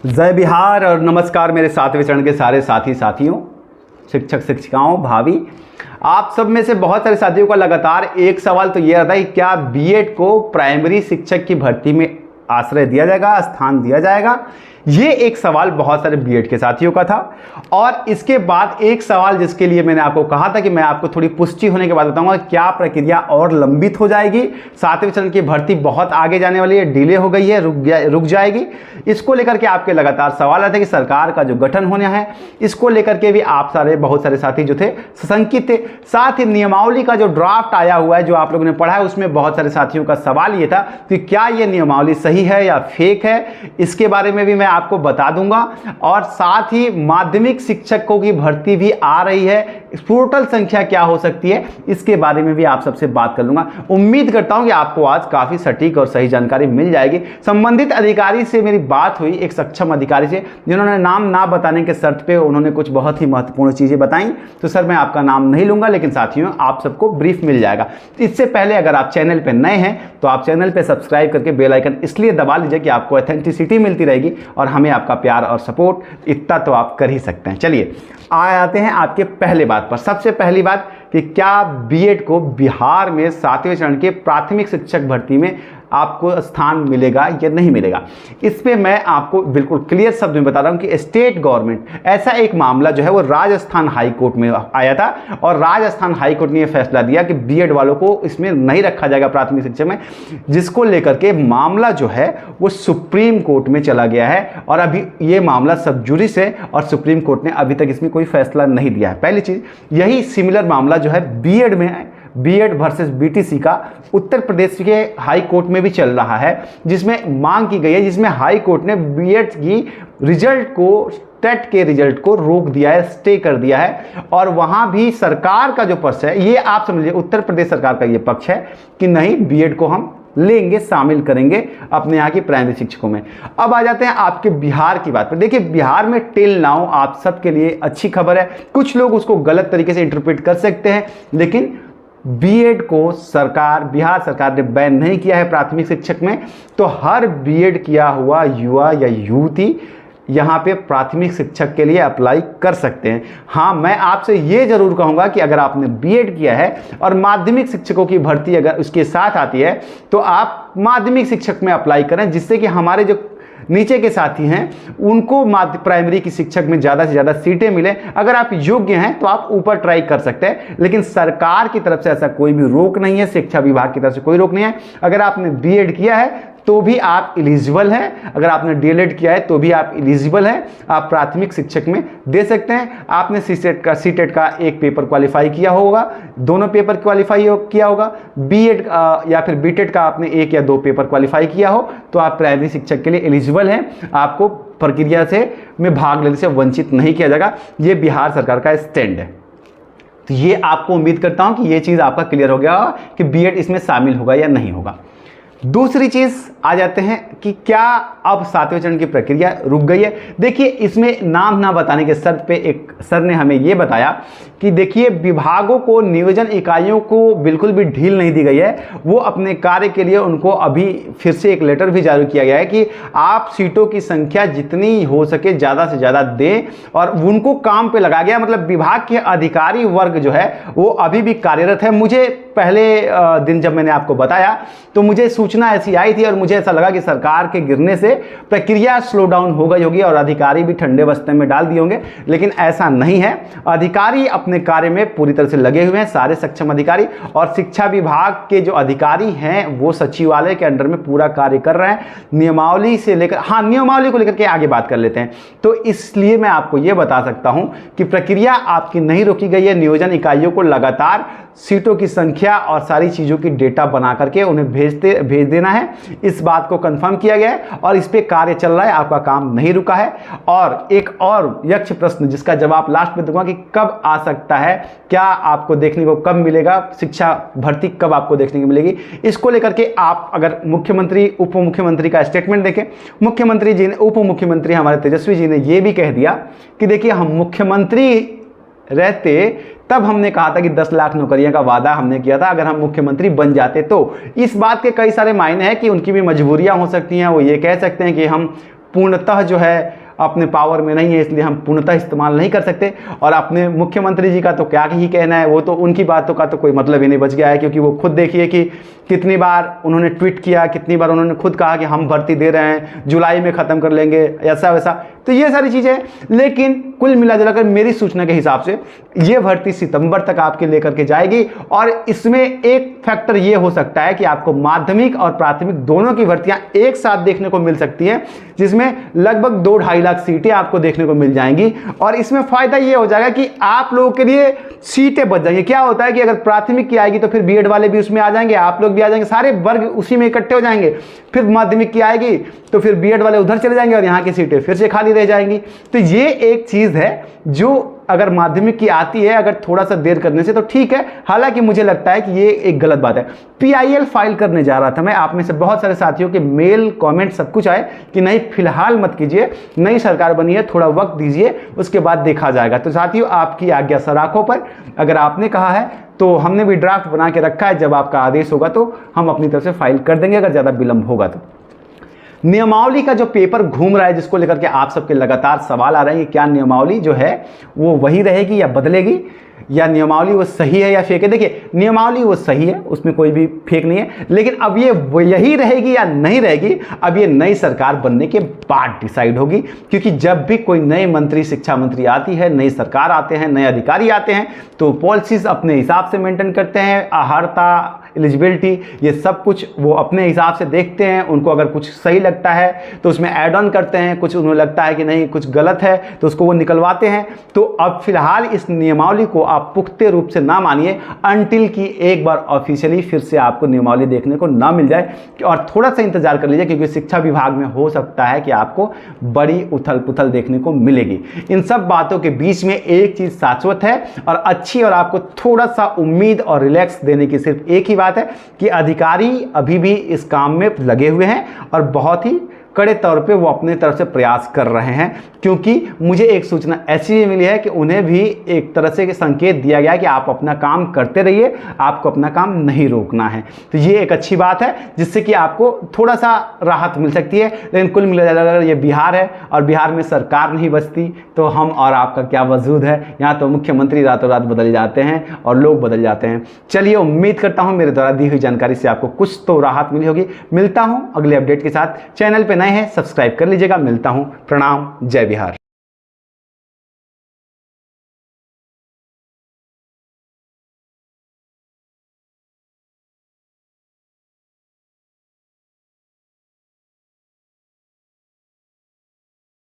जय बिहार और नमस्कार मेरे सातवें चरण के सारे साथियों, शिक्षक शिक्षिकाओं, भाभी। आप सब में से बहुत सारे साथियों का लगातार एक सवाल तो ये रहता है कि क्या बीएड को प्राइमरी शिक्षक की भर्ती में आश्रय दिया जाएगा, स्थान दिया जाएगा। ये एक सवाल बहुत सारे बीएड के साथियों का था। और इसके बाद एक सवाल जिसके लिए मैंने आपको कहा था कि मैं आपको थोड़ी पुष्टि होने के बाद बताऊंगा क्या प्रक्रिया और लंबित हो जाएगी, सातवें चरण की भर्ती बहुत आगे जाने वाली है, डिले हो गई है, रुक जाएगी। इसको लेकर के आपके लगातार सवाल आते हैं कि सरकार का जो गठन होना है इसको लेकर के भी आप बहुत सारे साथी जो थे सशंकित थे। साथ ही नियमावली का जो ड्राफ्ट आया हुआ है जो आप लोगों ने पढ़ा है उसमें बहुत सारे साथियों का सवाल ये था कि क्या ये नियमावली सही है या फेक है, इसके बारे में भी मैं आपको बता दूंगा। और साथ ही माध्यमिक शिक्षकों की भर्ती भी आ रही है, टोटल संख्या क्या हो सकती है इसके बारे में भी आप सबसे बात कर लूंगा। उम्मीद करता हूं कि आपको आज काफी सटीक और सही जानकारी मिल जाएगी। संबंधित अधिकारी से मेरी बात हुई, एक सक्षम अधिकारी से, जिन्होंने नाम ना बताने के शर्त पे उन्होंने कुछ बहुत ही महत्वपूर्ण चीजें बताई। तो सर मैं आपका नाम नहीं लूंगा, लेकिन साथियों आप सबको ब्रीफ मिल जाएगा। इससे पहले अगर आप चैनल पे नए हैं तो आप चैनल पे सब्सक्राइब करके बेल आइकन इसलिए दबा लीजिए कि आपको ऑथेंटिसिटी मिलती रहेगी और हमें आपका प्यार और सपोर्ट इतना तो आप कर ही सकते हैं। चलिए आते हैं आपके पहले बात पर। सबसे पहली बात कि क्या बीएड को बिहार में सातवें चरण के प्राथमिक शिक्षक भर्ती में आपको स्थान मिलेगा या नहीं मिलेगा, इस पे मैं आपको बिल्कुल क्लियर शब्द में बता रहा हूं कि स्टेट गवर्नमेंट, ऐसा एक मामला जो है वो राजस्थान हाई कोर्ट में आया था और राजस्थान हाई कोर्ट ने यह फैसला दिया कि बीएड वालों को इसमें नहीं रखा जाएगा प्राथमिक शिक्षा में, जिसको लेकर के मामला जो है वो सुप्रीम कोर्ट में चला गया है। और अभी ये मामला सब जुडिस है और सुप्रीम कोर्ट ने अभी तक इसमें कोई फैसला नहीं दिया है। पहली चीज, यही सिमिलर मामला जो है बीएड में है, बीएड वर्सेस बीटीसी का उत्तर प्रदेश के हाई कोर्ट में भी चल रहा है, जिसमें मांग की गई है, जिसमें हाई कोर्ट ने बीएड की रिजल्ट को, टेट के रिजल्ट को रोक दिया है, स्टे कर दिया है। और वहां भी सरकार का जो पक्ष है, ये आप समझिए उत्तर प्रदेश सरकार का ये पक्ष है कि नहीं बीएड को हम लेंगे, शामिल करेंगे अपने यहाँ की प्राइमरी शिक्षकों में। अब आ जाते हैं आपके बिहार की बात पर। देखिए बिहार में टिल नाउ आप सबके लिए अच्छी खबर है, कुछ लोग उसको गलत तरीके से इंटरप्रेट कर सकते हैं, लेकिन बीएड को बिहार सरकार ने बैन नहीं किया है प्राथमिक शिक्षक में, तो हर बीएड किया हुआ युवा या युवती यहाँ पे प्राथमिक शिक्षक के लिए अप्लाई कर सकते हैं। हाँ, मैं आपसे ये जरूर कहूँगा कि अगर आपने बीएड किया है और माध्यमिक शिक्षकों की भर्ती अगर उसके साथ आती है तो आप माध्यमिक शिक्षक में अप्लाई करें, जिससे कि हमारे जो नीचे के साथी हैं उनको प्राइमरी की शिक्षक में ज़्यादा से ज़्यादा सीटें मिले। अगर आप योग्य हैं तो आप ऊपर ट्राई कर सकते हैं, लेकिन सरकार की तरफ से ऐसा कोई भी रोक नहीं है, शिक्षा विभाग की तरफ से कोई रोक नहीं है। अगर आपने बीएड किया है तो भी आप एलिजिबल हैं, अगर आपने डीएलएड किया है तो भी आप एलिजिबल हैं, आप प्राथमिक शिक्षक में दे सकते हैं। आपने सीटेट का एक पेपर क्वालिफाई किया होगा, दोनों पेपर क्वालिफाई किया होगा, बीएड या फिर बीटेड का आपने एक या दो पेपर क्वालिफाई किया हो तो आप प्राइमरी शिक्षक के लिए एलिजिबल हैं, आपको प्रक्रिया से में भाग लेने से वंचित नहीं किया जाएगा। ये बिहार सरकार का स्टैंड है। तो ये आपको उम्मीद करता हूं कि ये चीज़ आपका क्लियर हो गया कि बीएड इसमें शामिल होगा या नहीं होगा। दूसरी चीज आ जाते हैं कि क्या अब सातवें चरण की प्रक्रिया रुक गई है। देखिए इसमें नाम ना बताने के शर्त पे एक सर ने हमें यह बताया कि देखिए विभागों को, नियोजन इकाइयों को बिल्कुल भी ढील नहीं दी गई है, वो अपने कार्य के लिए उनको अभी फिर से एक लेटर भी जारी किया गया है कि आप सीटों की संख्या जितनी हो सके ज़्यादा से ज़्यादा दें और उनको काम पे लगाया गया। मतलब विभाग के अधिकारी वर्ग जो है वो अभी भी कार्यरत है। मुझे पहले दिन जब मैंने आपको बताया तो मुझे सूचना ऐसी आई थी और मुझे ऐसा लगा कि सरकार के गिरने से प्रक्रिया स्लो डाउन हो गई होगी और अधिकारी भी ठंडे बस्ते में डाल दिए होंगे, लेकिन ऐसा नहीं है। अधिकारी अपने कार्य में पूरी तरह से लगे हुए हैं, सारे सक्षम अधिकारी, और शिक्षा विभाग के जो अधिकारी हैं वो सचिवालय के अंडर में पूरा कार्य कर रहे हैं। नियमावली से लेकर, हाँ नियमावली को लेकर के आगे बात कर लेते हैं। तो इसलिए मैं आपको यह बता सकता हूं कि प्रक्रिया आपकी नहीं रोकी गई है। नियोजन इकाइयों को लगातार सीटों की संख्या और सारी चीज़ों की डेटा बना करके उन्हें भेज देना है, इस बात को कंफर्म किया गया है और इस पे कार्य चल रहा है, आपका काम नहीं रुका है। और एक और यक्ष प्रश्न जिसका जवाब लास्ट में दूंगा कि कब आ सकता है, क्या आपको देखने को कब मिलेगा, शिक्षा भर्ती कब आपको देखने को मिलेगी, इसको लेकर के आप अगर मुख्यमंत्री उप मुख्यमंत्री का स्टेटमेंट देखें, मुख्यमंत्री जी ने, उप मुख्यमंत्री हमारे तेजस्वी जी ने यह भी कह दिया कि देखिए हम मुख्यमंत्री रहते तब हमने कहा था कि 10 लाख नौकरियों का वादा हमने किया था, अगर हम मुख्यमंत्री बन जाते तो। इस बात के कई सारे मायने हैं कि उनकी भी मजबूरियां हो सकती हैं, वो ये कह सकते हैं कि हम पूर्णतः जो है अपने पावर में नहीं है, इसलिए हम पूर्णतः इस्तेमाल नहीं कर सकते। और अपने मुख्यमंत्री जी का तो क्या ही कहना है, वो तो उनकी बातों का तो कोई मतलब ही नहीं बच गया है, क्योंकि वो खुद देखिए कि कितनी बार उन्होंने ट्वीट किया, कितनी बार उन्होंने खुद कहा कि हम भर्ती दे रहे हैं, जुलाई में ख़त्म कर लेंगे, ऐसा वैसा। तो ये सारी चीज़ें, लेकिन कुल मिला जुलाकर मेरी सूचना के हिसाब से ये भर्ती सितंबर तक आपके लेकर के जाएगी। और इसमें एक फैक्टर ये हो सकता है कि आपको माध्यमिक और प्राथमिक दोनों की भर्तियां एक साथ देखने को मिल सकती हैं, जिसमें लगभग 2-2.5 लाख सीटें आपको देखने को मिल जाएंगी। और इसमें फायदा ये हो जाएगा कि आप लोगों के लिए सीटें बच जाएंगी। क्या होता है कि अगर प्राथमिक की आएगी तो फिर बीएड वाले भी उसमें आ जाएंगे, आप लोग भी आ जाएंगे, सारे वर्ग उसी में इकट्ठे हो जाएंगे। फिर माध्यमिक की आएगी तो फिर बीएड वाले उधर चले जाएंगे और यहाँ की सीटें फिर से खाली रह जाएंगी। तो ये एक चीज़ है जो अगर माध्यमिक की आती है, अगर थोड़ा सा देर करने से तो ठीक है। हालांकि मुझे लगता है कि ये एक गलत बात है। पीआईएल फाइल करने जा रहा था मैं, आप में से बहुत सारे साथियों के मेल कमेंट सब कुछ आए कि नहीं फिलहाल मत कीजिए, नई सरकार बनी है, थोड़ा वक्त दीजिए, उसके बाद देखा जाएगा। तो साथियों आपकी आज्ञा सराखों पर, अगर आपने कहा है तो हमने भी ड्राफ्ट बना के रखा है, जब आपका आदेश होगा तो हम अपनी तरफ से फाइल कर देंगे, अगर ज़्यादा विलंब होगा तो। नियमावली का जो पेपर घूम रहा है, जिसको लेकर के आप सबके लगातार सवाल आ रहे हैं कि क्या नियमावली जो है वो वही रहेगी या बदलेगी, या नियमावली वो सही है या फेक है। देखिए नियमावली वो सही है, उसमें कोई भी फेक नहीं है, लेकिन अब ये यही रहेगी या नहीं रहेगी, अब ये नई सरकार बनने के बाद डिसाइड होगी। क्योंकि जब भी कोई नए मंत्री, शिक्षा मंत्री आती है, नई सरकार आते हैं, नए अधिकारी आते हैं, तो पॉलिसीज अपने हिसाब से मेंटेन करते हैं, अर्हता, एलिजिबिलिटी, ये सब कुछ वो अपने हिसाब से देखते हैं। उनको अगर कुछ सही लगता है तो उसमें ऐड ऑन करते हैं, कुछ उन्हें लगता है कि नहीं कुछ गलत है तो उसको वो निकलवाते हैं। तो अब फिलहाल इस नियमावली को आप पुख्ते रूप से ना मानिए अनटिल कि एक बार ऑफिशियली फिर से आपको नियमावली देखने को ना मिल जाए, और थोड़ा सा इंतजार कर लीजिए, क्योंकि शिक्षा विभाग में हो सकता है कि आपको बड़ी उथल पुथल देखने को मिलेगी। इन सब बातों के बीच में एक चीज शाश्वत है और अच्छी, और आपको थोड़ा सा उम्मीद और रिलैक्स देने की सिर्फ एक ही बात है कि अधिकारी अभी भी इस काम में लगे हुए हैं और बहुत ही कड़े तौर पे वो अपने तरफ से प्रयास कर रहे हैं। क्योंकि मुझे एक सूचना ऐसी भी मिली है कि उन्हें भी एक तरह से संकेत दिया गया है कि आप अपना काम करते रहिए, आपको अपना काम नहीं रोकना है। तो ये एक अच्छी बात है जिससे कि आपको थोड़ा सा राहत मिल सकती है। लेकिन कुल मिलाकर अगर ये बिहार है और बिहार में सरकार नहीं बचती तो हम और आपका क्या वजूद है। यहाँ तो मुख्यमंत्री रातों रात बदल जाते हैं और लोग बदल जाते हैं। चलिए उम्मीद करता हूँ मेरे द्वारा दी हुई जानकारी से आपको कुछ तो राहत मिली होगी। मिलता हूँ अगले अपडेट के साथ। चैनल पर नए हैं सब्सक्राइब कर लीजिएगा। मिलता हूँ, प्रणाम, जय बिहार।